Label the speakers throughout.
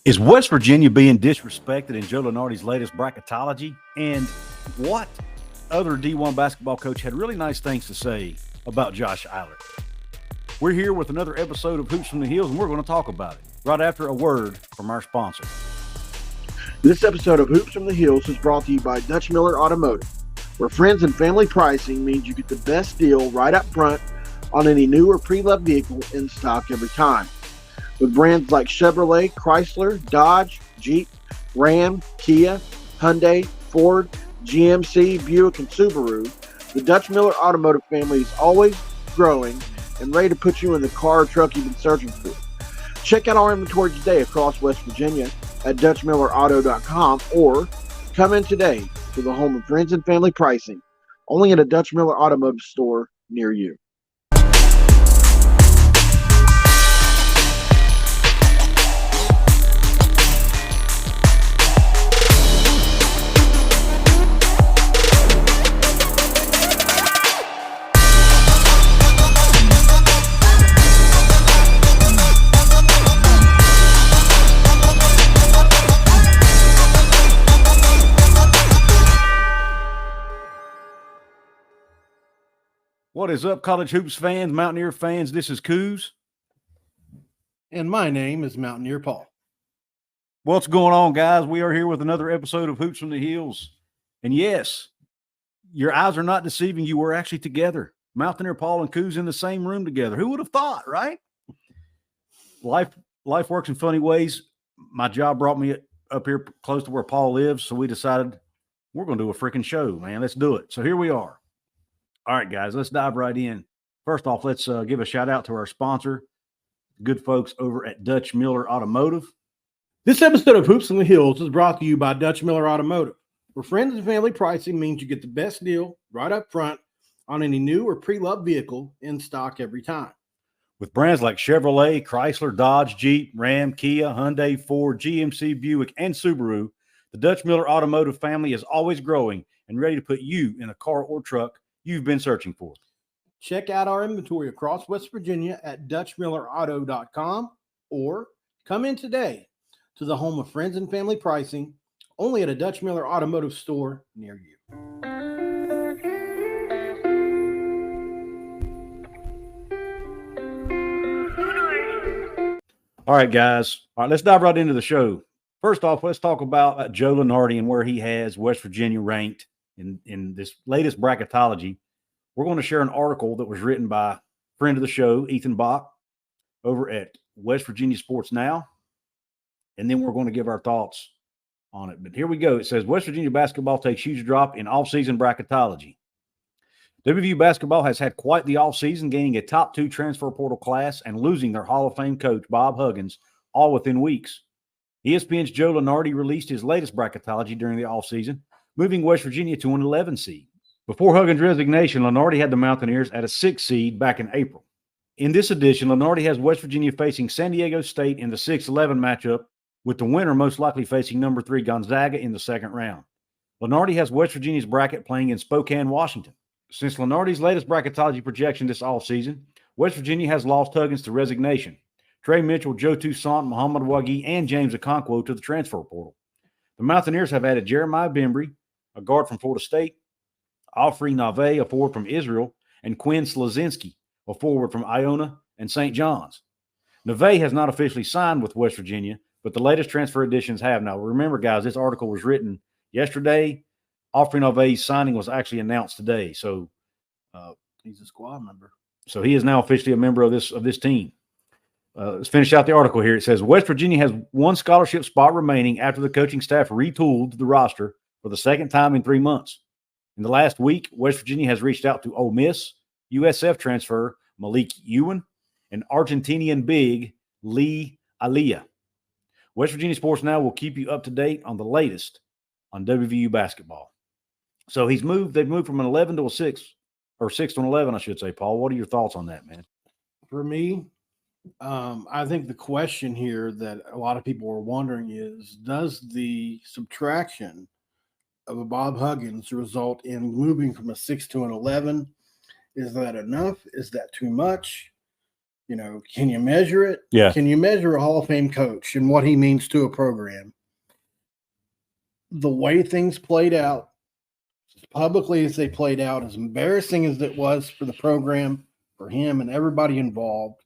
Speaker 1: Is West Virginia being disrespected in Joe Lunardi's latest bracketology? And what other D1 basketball coach had really nice things to say about Josh Eilerts? We're here with another episode of Hoops from the Hills, and we're going to talk about it right after a word from our sponsor.
Speaker 2: This episode of Hoops from the Hills is brought to you by Dutch Miller Automotive, where friends and family pricing means you get the best deal right up front on any new or pre-loved vehicle in stock every time. With brands like Chevrolet, Chrysler, Dodge, Jeep, Ram, Kia, Hyundai, Ford, GMC, Buick, and Subaru, the Dutch Miller Automotive family is always growing and ready to put you in the car or truck you've been searching for. Check out our inventory today across West Virginia at DutchMillerAuto.com or come in today to the home of friends and family pricing, only at a Dutch Miller Automotive store near you.
Speaker 1: What is up, college hoops fans, Mountaineer fans? This is Couz.
Speaker 3: And my name is Mountaineer Paul.
Speaker 1: What's going on, guys? We are here with another episode of Hoops from the Hills. And yes, your eyes are not deceiving you. We're actually together. Mountaineer Paul and Couz in the same room together. Who would have thought, right? Life works in funny ways. My job brought me up here close to where Paul lives, so we decided we're going to do a freaking show, man. Let's do it. So here we are. All right, guys, let's dive right in. First off, let's give a shout out to our sponsor, good folks over at Dutch Miller Automotive.
Speaker 3: This episode of Hoops in the Hills is brought to you by Dutch Miller Automotive, where friends and family pricing means you get the best deal right up front on any new or pre-loved vehicle in stock every time.
Speaker 1: With brands like Chevrolet, Chrysler, Dodge, Jeep, Ram, Kia, Hyundai, Ford, GMC, Buick, and Subaru, the Dutch Miller Automotive family is always growing and ready to put you in a car or truck you've been searching for.
Speaker 3: Check out our inventory across West Virginia at DutchMillerAuto.com or come in today to the home of friends and family pricing, only at a Dutch Miller Automotive store near you.
Speaker 1: All right, guys. All right, let's dive right into the show. First off, let's talk about Joe Lunardi and where he has West Virginia ranked in this latest bracketology. We're going to share an article that was written by a friend of the show, Ethan Bach, over at West Virginia Sports Now. And then we're going to give our thoughts on it. But here we go. It says, West Virginia basketball takes huge drop in off-season bracketology. WVU basketball has had quite the offseason, gaining a top 2 transfer portal class and losing their Hall of Fame coach, Bob Huggins, all within weeks. ESPN's Joe Lunardi released his latest bracketology during the offseason, moving West Virginia to an 11 seed. Before Huggins' resignation, Lunardi had the Mountaineers at a 6 seed back in April. In this edition, Lunardi has West Virginia facing San Diego State in the 6-11 matchup, with the winner most likely facing number 3 Gonzaga in the second round. Lunardi has West Virginia's bracket playing in Spokane, Washington. Since Lunardi's latest bracketology projection this offseason, West Virginia has lost Huggins to resignation, Trey Mitchell, Joe Toussaint, Muhammad Wagi, and James Okonkwo to the transfer portal. The Mountaineers have added Jeremiah Bembry, a guard from Florida State, Alfred Nave, a forward from Israel, and Quinn Slazinski, a forward from Iona and St. John's. Nave has not officially signed with West Virginia, but the latest transfer additions have. Now, remember, guys, this article was written yesterday. Alfred Nave's signing was actually announced today, so
Speaker 3: He's a squad member.
Speaker 1: So he is now officially a member of this team. Let's finish out the article here. It says, West Virginia has one scholarship spot remaining after the coaching staff retooled the roster for the second time in 3 months. In the last week, West Virginia has reached out to Ole Miss, USF transfer Malik Ewan, and Argentinian big Lee Alia. West Virginia Sports Now will keep you up to date on the latest on WVU basketball. So they've moved from an 11 to a 6, or 6 to an 11, I should say. Paul, what are your thoughts on that, man?
Speaker 3: For me, I think the question here that a lot of people are wondering is, does the subtraction of a Bob Huggins result in moving from a 6 to an 11? Is that enough? Is that too much? Can you measure it?
Speaker 1: Yeah.
Speaker 3: Can you measure a Hall of Fame coach and what he means to a program? The way things played out, as publicly as they played out, as embarrassing as it was for the program, for him and everybody involved,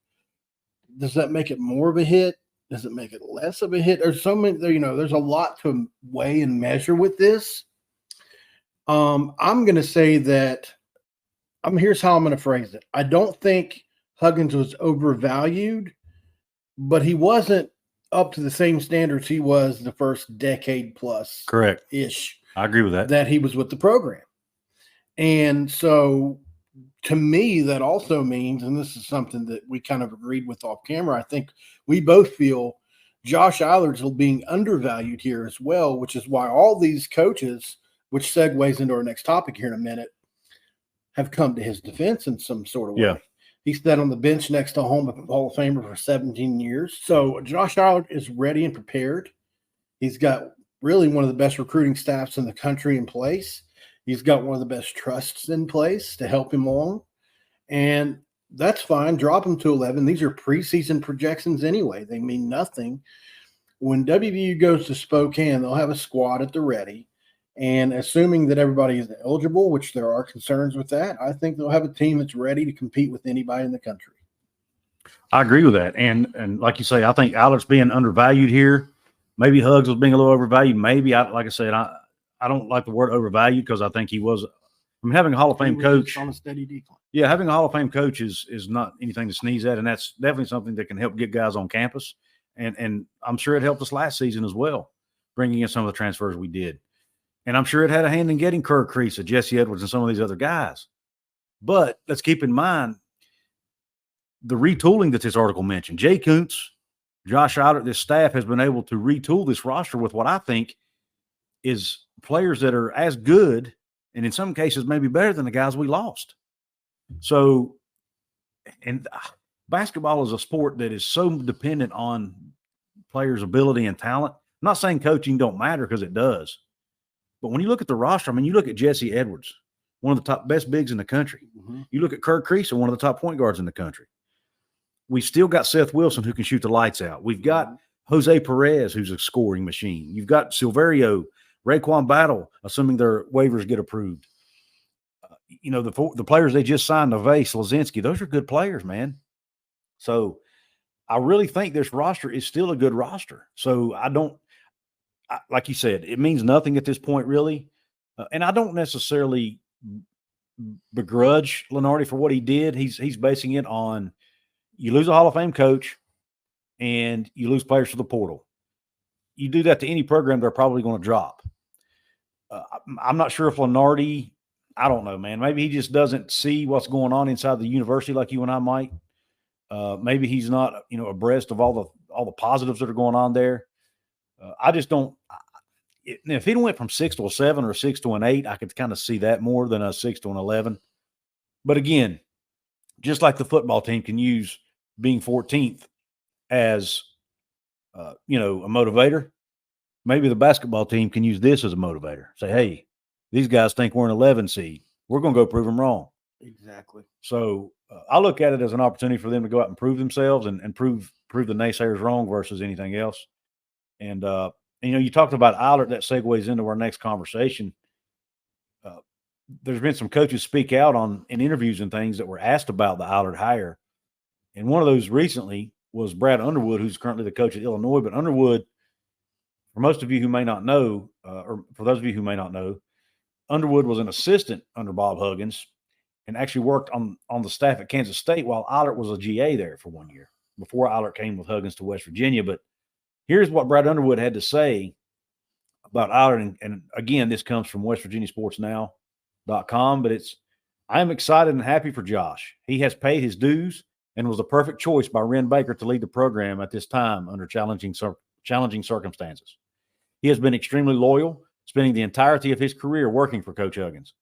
Speaker 3: does that make it more of a hit? Does it make it less of a hit? There's so many, there's a lot to weigh and measure with this. I'm going to say that here's how I'm going to phrase it. I don't think Huggins was overvalued, but he wasn't up to the same standards he was the first decade plus.
Speaker 1: Correct.
Speaker 3: Ish.
Speaker 1: I agree with that.
Speaker 3: That he was with the program. And so to me, that also means, and this is something that we kind of agreed with off camera, I think we both feel Josh Eilerts is being undervalued here as well, which is why all these coaches, which segues into our next topic here in a minute, have come to his defense in some sort of way.
Speaker 1: Yeah.
Speaker 3: He sat on the bench next to Hall of Famer for 17 years. So Josh Eilerts is ready and prepared. He's got really one of the best recruiting staffs in the country in place. He's got one of the best trusts in place to help him along. And that's fine. Drop him to 11. These are preseason projections anyway. They mean nothing. When WVU goes to Spokane, they'll have a squad at the ready. And assuming that everybody is eligible, which there are concerns with that, I think they'll have a team that's ready to compete with anybody in the country.
Speaker 1: I agree with that. And like you say, I think Eilert's being undervalued here. Maybe Huggs was being a little overvalued. Maybe, like I said, I don't like the word overvalued because I think he was – having a Hall of Fame coach –
Speaker 3: on a steady decline.
Speaker 1: Yeah, having a Hall of Fame coach is not anything to sneeze at, and that's definitely something that can help get guys on campus. And I'm sure it helped us last season as well, bringing in some of the transfers we did. And I'm sure it had a hand in getting Kirk Crease, Jesse Edwards, and some of these other guys. But let's keep in mind the retooling that this article mentioned. Jay Couz, Josh Eilerts, this staff has been able to retool this roster with what I think is players that are as good and in some cases maybe better than the guys we lost. So, and basketball is a sport that is so dependent on players' ability and talent. I'm not saying coaching don't matter because it does. But when you look at the roster, you look at Jesse Edwards, one of the top best bigs in the country.
Speaker 3: Mm-hmm.
Speaker 1: You look at Kirk Crease, one of the top point guards in the country. We still got Seth Wilson who can shoot the lights out. We've got Jose Perez, who's a scoring machine. You've got Silverio, Raekwon Battle, assuming their waivers get approved. The players they just signed, Neve, Slazinski, those are good players, man. So I really think this roster is still a good roster. So like you said, it means nothing at this point, really. And I don't necessarily begrudge Lunardi for what he did. He's basing it on you lose a Hall of Fame coach and you lose players to the portal. You do that to any program, they're probably going to drop. I'm not sure if Lunardi, I don't know, man. Maybe he just doesn't see what's going on inside the university like you and I might. Maybe he's not, abreast of all the positives that are going on there. I just don't. If he went from 6 to a 7 or 6 to an 8, I could kind of see that more than a 6 to an 11. But again, just like the football team can use being 14th as, a motivator, maybe the basketball team can use this as a motivator. Say, hey, these guys think we're an 11 seed. We're going to go prove them wrong.
Speaker 3: Exactly.
Speaker 1: So I look at it as an opportunity for them to go out and prove themselves and prove the naysayers wrong versus anything else. And, you talked about Eilert. That segues into our next conversation. There's been some coaches speak out in interviews and things that were asked about the Eilert hire. And one of those recently was Brad Underwood, who's currently the coach at Illinois. But Underwood, for most of you who may not know, or for those of you who may not know, Underwood was an assistant under Bob Huggins and actually worked on the staff at Kansas State while Eilert was a GA there for 1 year before Eilert came with Huggins to West Virginia. But here's what Brad Underwood had to say about Eilert. And again, this comes from WestVirginiaSportsNow.com, but I am excited and happy for Josh. He has paid his dues and was the perfect choice by Ren Baker to lead the program at this time under challenging circumstances. He has been extremely loyal, spending the entirety of his career working for Coach Huggins.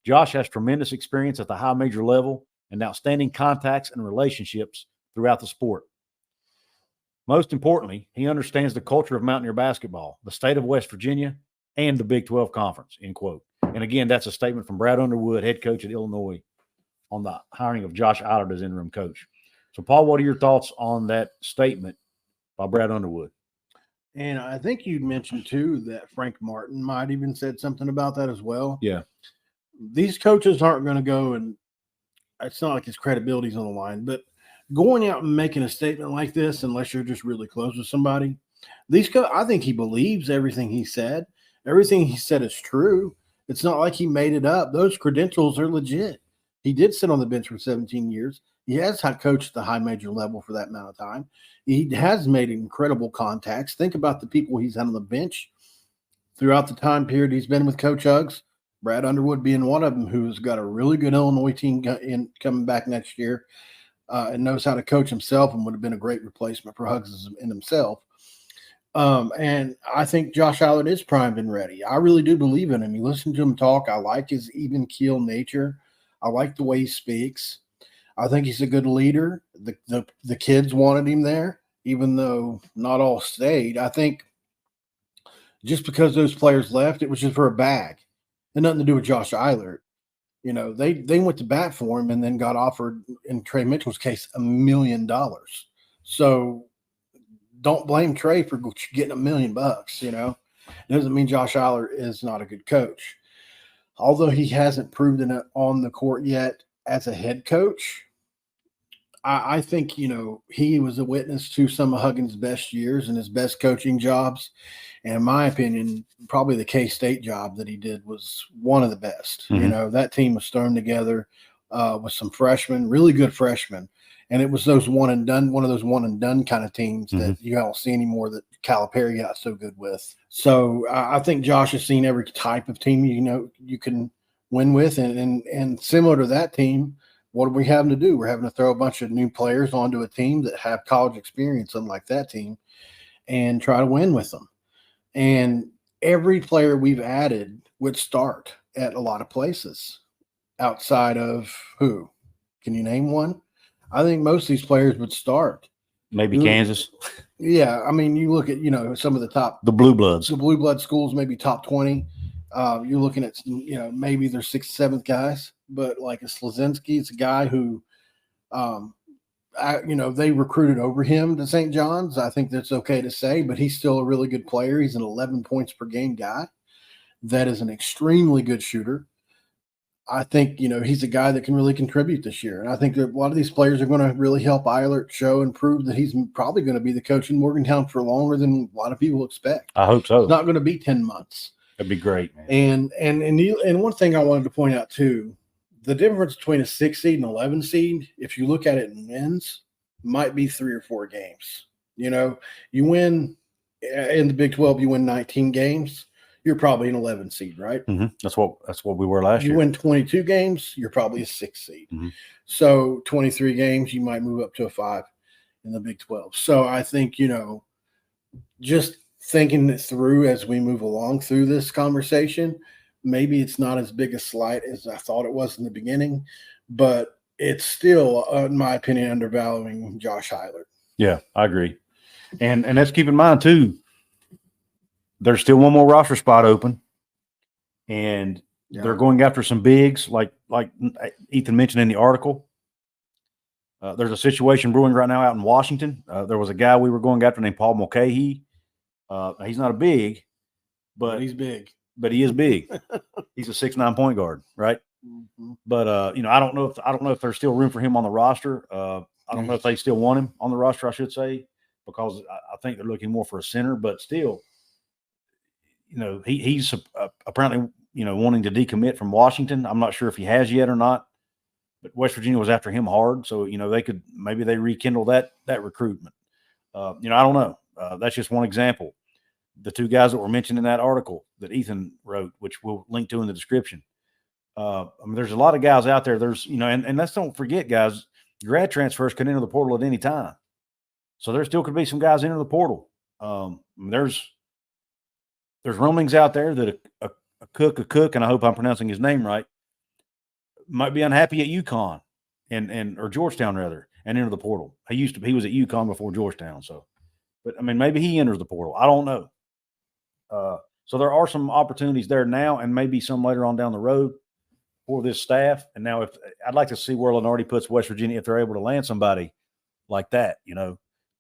Speaker 1: Josh has tremendous experience at the high major level and outstanding contacts and relationships throughout the sport. Most importantly, he understands the culture of Mountaineer basketball, the state of West Virginia, and the Big 12 Conference, end quote. And again, that's a statement from Brad Underwood, head coach at Illinois, on the hiring of Josh Eilert as interim coach. So, Paul, what are your thoughts on that statement by Brad Underwood?
Speaker 3: And I think you mentioned too that Frank Martin might even said something about that as well.
Speaker 1: Yeah.
Speaker 3: These coaches aren't going to go, and it's not like his credibility's on the line, but going out and making a statement like this, unless you're just really close with somebody, I think he believes everything he said. Everything he said is true. It's not like he made it up. Those credentials are legit. He did sit on the bench for 17 years. He has coached at the high major level for that amount of time. He has made incredible contacts. Think about the people he's had on the bench throughout the time period he's been with Coach Uggs. Brad Underwood being one of them, who's got a really good Illinois team coming back next year and knows how to coach himself and would have been a great replacement for Huggs in himself. And I think Josh Eilerts is primed and ready. I really do believe in him. You listen to him talk. I like his even keel nature. I like the way he speaks. I think he's a good leader. The kids wanted him there, even though not all stayed. I think just because those players left, it was just for a bag. Had nothing to do with Josh Eilerts. You know, they went to bat for him and then got offered, in Trey Mitchell's case, $1 million. So don't blame Trey for getting $1 million. You know, it doesn't mean Josh Eilerts is not a good coach. Although he hasn't proven it on the court yet as a head coach, I think, you know, he was a witness to some of Huggins' best years and his best coaching jobs. And in my opinion, probably the K-State job that he did was one of the best.
Speaker 1: Mm-hmm.
Speaker 3: You know, that team was thrown together with some freshmen, really good freshmen. And it was one of those one and done kind of teams that you don't see anymore that Calipari got so good with. So I think Josh has seen every type of team, you know, you can win with. And similar to that team, what are we having to do? We're having to throw a bunch of new players onto a team that have college experience, unlike that team, and try to win with them. And every player we've added would start at a lot of places outside of who? Can you name one? I think most of these players would start.
Speaker 1: Maybe Kansas.
Speaker 3: Yeah. I mean, you look at, you know, some of
Speaker 1: the Blue Bloods.
Speaker 3: The Blue Blood schools, maybe top 20. You're looking at, you know, maybe they're 6th, 7th guys, but like a Slazinski, it's a guy who, you know, they recruited over him to St. John's. I think that's okay to say, but he's still a really good player. He's an 11 points per game guy. That is an extremely good shooter. I think, you know, he's a guy that can really contribute this year. And I think that a lot of these players are going to really help Eilert show and prove that he's probably going to be the coach in Morgantown for longer than a lot of people expect.
Speaker 1: I hope so.
Speaker 3: It's not going to be 10 months.
Speaker 1: That'd be great, man.
Speaker 3: And one thing I wanted to point out too, the difference between a 6 seed and 11 seed, if you look at it in wins, might be 3 or 4 games. You know, you win in the Big 12, you win 19 games, you're probably an 11 seed, right?
Speaker 1: Mm-hmm. That's what we were last year.
Speaker 3: You win 22 games, you're probably a 6 seed.
Speaker 1: Mm-hmm.
Speaker 3: So 23 games, you might move up to a 5 in the Big 12. So I think, you know, just thinking it through as we move along through this conversation, maybe it's not as big a slight as I thought it was in the beginning, but it's still, in my opinion, undervaluing Josh Eilerts.
Speaker 1: Yeah, I agree. And let's keep in mind too, there's still one more roster spot open, and they're going after some bigs, like Ethan mentioned in the article. There's a situation brewing right now out in Washington. There was a guy we were going after named Paul Mulcahy. He's not a big, but
Speaker 3: he's big.
Speaker 1: But he is big. He's a 6'9" point guard, right?
Speaker 3: Mm-hmm.
Speaker 1: But you know, I don't know if there's still room for him on the roster. I don't know if they still want him on the roster, I should say, because I think they're looking more for a center. But still, you know, he's apparently, you know, wanting to decommit from Washington. I'm not sure if he has yet or not. But West Virginia was after him hard, so you know maybe they rekindle that recruitment. You know, I don't know. That's just one example. The 2 guys that were mentioned in that article that Ethan wrote, which we'll link to in the description. I mean, there's a lot of guys out there. There's, you know, and let's don't forget, guys, grad transfers can enter the portal at any time. So there still could be some guys enter the portal. There's rumblings out there that a cook, and I hope I'm pronouncing his name right, might be unhappy at UConn or Georgetown rather, and enter the portal. He was at UConn before Georgetown. So, but I mean, maybe he enters the portal. I don't know. So there are some opportunities there now, and maybe some later on down the road for this staff. And now, if I'd like to see where Lunardi puts West Virginia if they're able to land somebody like that?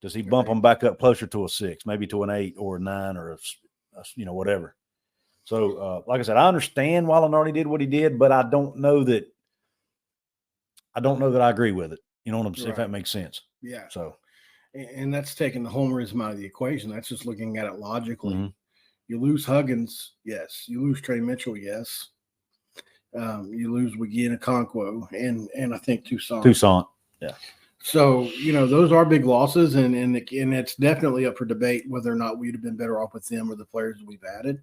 Speaker 1: Does he bump them back up closer to a 6, maybe to an 8 or a 9 or whatever? So, like I said, I understand why Lunardi did what he did, but I don't know that I agree with it. You know what I'm saying? If that makes sense.
Speaker 3: Yeah.
Speaker 1: So,
Speaker 3: and that's taking the homerism out of the equation. That's just looking at it logically.
Speaker 1: Mm-hmm.
Speaker 3: You lose Huggins, yes. You lose Trey Mitchell, yes. You lose Wiggy and Okonkwo, and I think Toussaint.
Speaker 1: Yeah.
Speaker 3: So, those are big losses, and it's definitely up for debate whether or not we'd have been better off with them or the players we've added.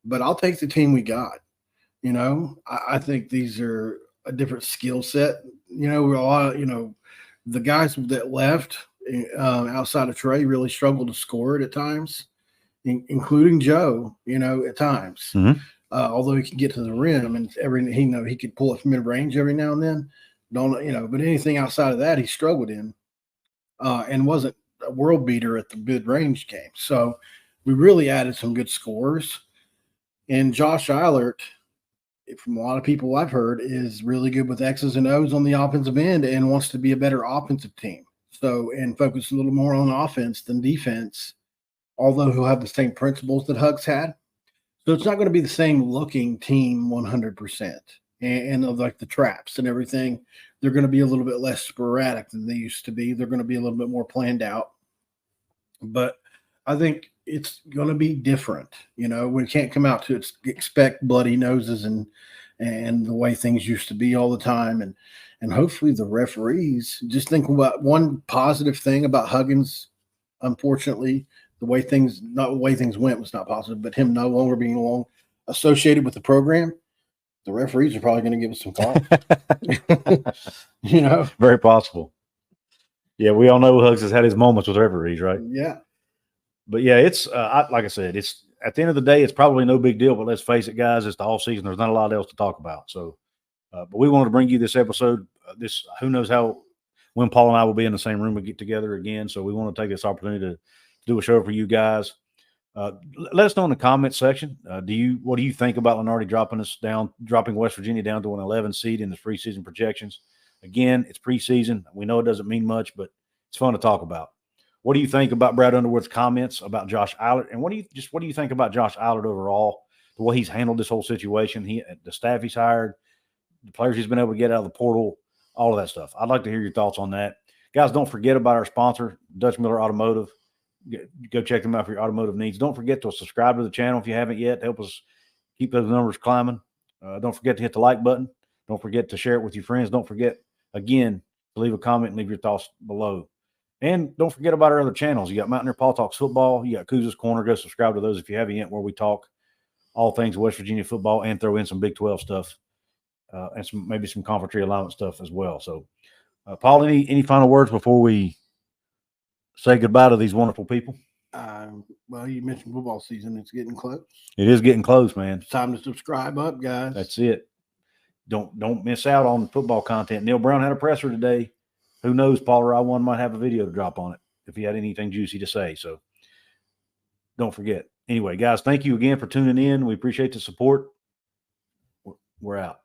Speaker 3: But I'll take the team we got. I think these are a different skill set. We're a lot of, the guys that left outside of Trey really struggled to score it at times, including Joe, at times.
Speaker 1: Mm-hmm.
Speaker 3: Although he can get to the rim and he could pull it from mid-range every now and then. But anything outside of that, he struggled in and wasn't a world beater at the mid-range game. So we really added some good scores. And Josh Eilert, from a lot of people I've heard, is really good with X's and O's on the offensive end and wants to be a better offensive team. So, and focus a little more on offense than defense, although he'll have the same principles that Hugs had. So it's not going to be the same looking team 100%. And like the traps and everything, they're going to be a little bit less sporadic than they used to be. They're going to be a little bit more planned out. But I think it's going to be different. We can't come out to expect bloody noses and the way things used to be all the time. And hopefully the referees just think about one positive thing about Huggins. Unfortunately, the way things went was not positive, but him no longer being associated with the program, the referees are probably going to give us some calls.
Speaker 1: Very possible. Yeah, we all know Hugs has had his moments with referees, right?
Speaker 3: Yeah.
Speaker 1: But yeah, it's like I said, it's at the end of the day, it's probably no big deal. But let's face it, guys, it's the whole season. There's not a lot else to talk about. So, but we wanted to bring you this episode. Who knows when Paul and I will be in the same room and get together again. So we want to take this opportunity to do a show for you guys. Let us know in the comment section. What do you think about Lunardi dropping West Virginia down to an 11 seed in the preseason projections? Again, it's preseason. We know it doesn't mean much, but it's fun to talk about. What do you think about Brad Underwood's comments about Josh Eilerts? And what do you think about Josh Eilerts overall, the way he's handled this whole situation, the staff he's hired, the players he's been able to get out of the portal, all of that stuff? I'd like to hear your thoughts on that. Guys, don't forget about our sponsor, Dutch Miller Automotive. Go check them out for your automotive needs. Don't forget to subscribe to the channel if you haven't yet. Help us keep those numbers climbing. Don't forget to hit the like button. Don't forget to share it with your friends. Don't forget, again, to leave a comment and leave your thoughts below. And don't forget about our other channels. You got Mountaineer Paul Talks Football. You got Couz's Corner. Go subscribe to those if you haven't yet, where we talk all things West Virginia football and throw in some Big 12 stuff and maybe some conference realignment stuff as well. So, Paul, any final words before we say goodbye to these wonderful people?
Speaker 3: Well, you mentioned football season. It's getting close.
Speaker 1: It is getting close, man.
Speaker 3: It's time to subscribe up, guys.
Speaker 1: That's it. Don't miss out on football content. Neil Brown had a presser today. Who knows, Paul or I one might have a video to drop on it if he had anything juicy to say. So don't forget. Anyway, guys, thank you again for tuning in. We appreciate the support. We're out.